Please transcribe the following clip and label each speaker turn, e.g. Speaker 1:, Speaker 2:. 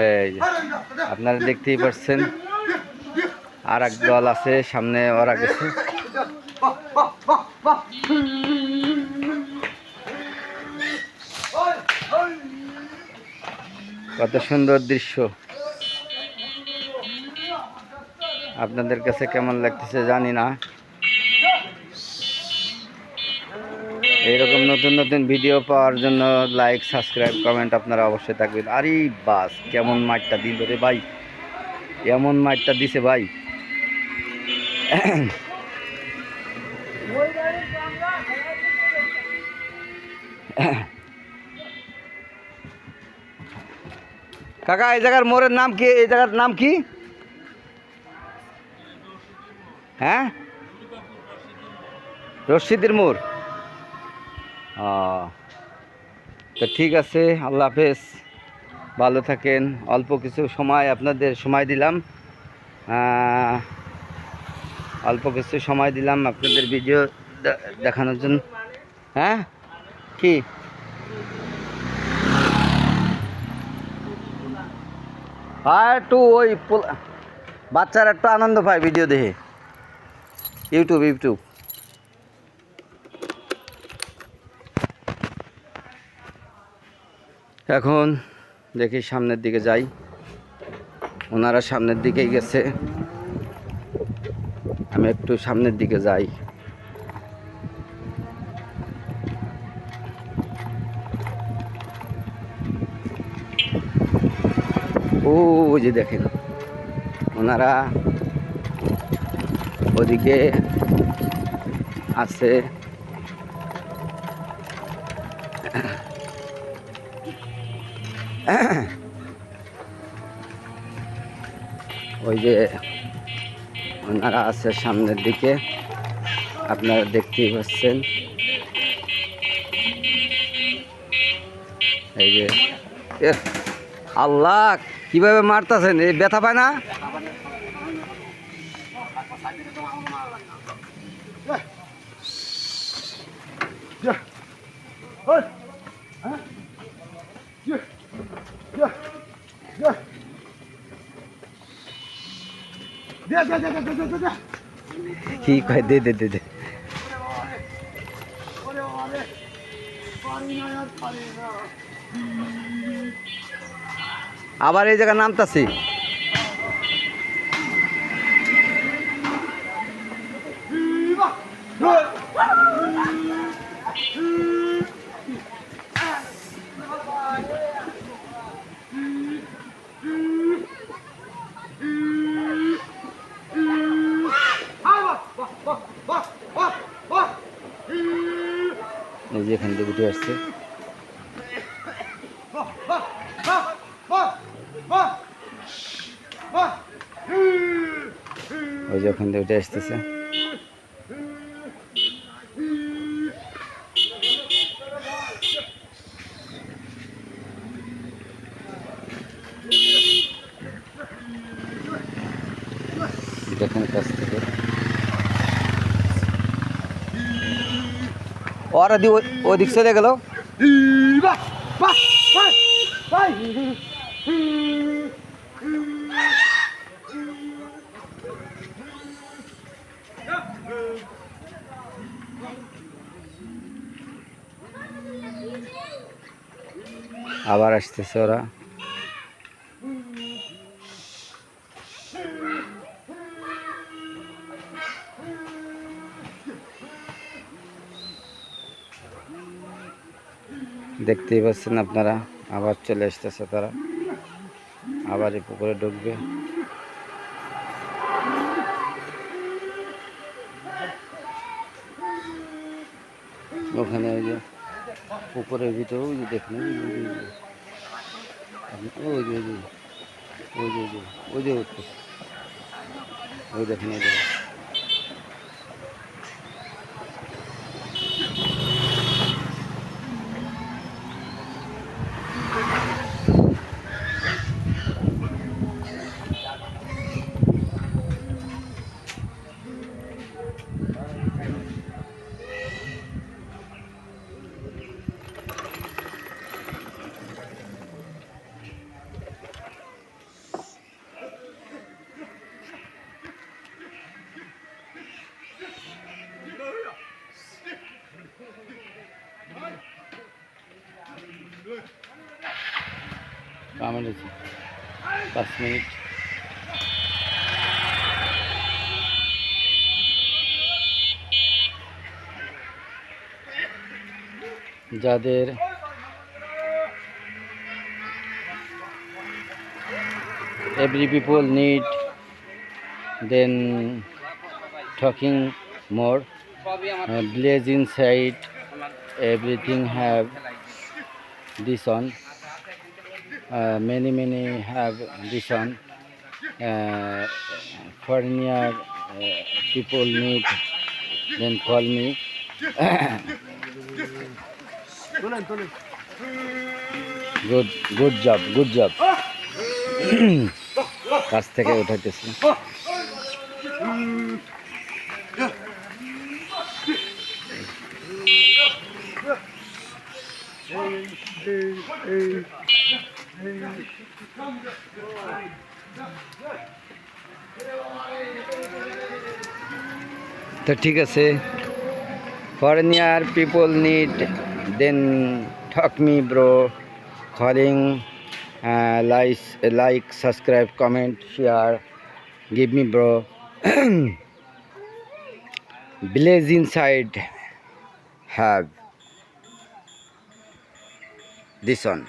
Speaker 1: এই যে আপনারা দেখতেই পাচ্ছেন, আর এক দল আছে সামনে, ওরা গেছে। কত সুন্দর দৃশ্য, আপনাদের কাছে কেমন লাগতেছে জানি না। এইরকম নতুন নতুন ভিডিও পাওয়ার জন্য লাইক, সাবস্ক্রাইব, কমেন্ট আপনারা অবশ্যই থাকবেন। আরে বাস কেমন মাঠটা দিল রে ভাই, এমন মাঠটা দিছে ভাই। কাকা এই জায়গার মোড়ের নাম কি? এই জায়গার নাম কি? হ্যাঁ, রশিদের মোড়। তো ঠিক আছে, আল্লাহ হাফেজ, ভালো থাকেন। অল্প কিছু সময় আপনাদের সময় দিলাম, আপনাদের ভিডিও দেখানোর জন্য। হ্যাঁ কি একটু ওই বাচ্চারা একটু আনন্দ পায় ভিডিও দেখে, ইউটিউব। এখন দেখি সামনের দিকে যাই, ওনারা সামনের দিকেই গেছে, আমি একটু সামনের দিকে যাই। ওই যে দেখেন ওনারা ওদিকে আছে। ওই যে ওনারা আছে সামনের দিকে, আপনারা দেখতেই পাচ্ছেন। এই যে আল্লাহ কিভাবে মারতেছেন, এই ব্যথা পায় না? কি কয়? দে আবার এই জায়গায় নামতাছি। এই যে এখান থেকে উঠে আসছে, ওই যে ওখান থেকে উঠে আসতেছে। দেখেন কাছ থেকে ওরা ওদিক চলে গেল। আবার আসতেছে ওরা। দেখতেই পাচ্ছেন আপনারা, আবার চলে আসতেছে তারা, আবার এই পুকুরে ঢুকবে। ওখানে ওই যে পুকুরের ভিতরে ওই যে দেখুন, ওই যে উঠতেছে, ওই দেখুন, ওই দেখুন। Comment 5 minute. যাদের every people need then talking more, blaze inside everything have this on, many have this on, foreigner people need then call me. good job কাছ থেকে উঠাইতেছি। তো ঠিক আছে, foreigner people need then talk me bro, calling, like subscribe comment share give me bro. Blaze inside have this on.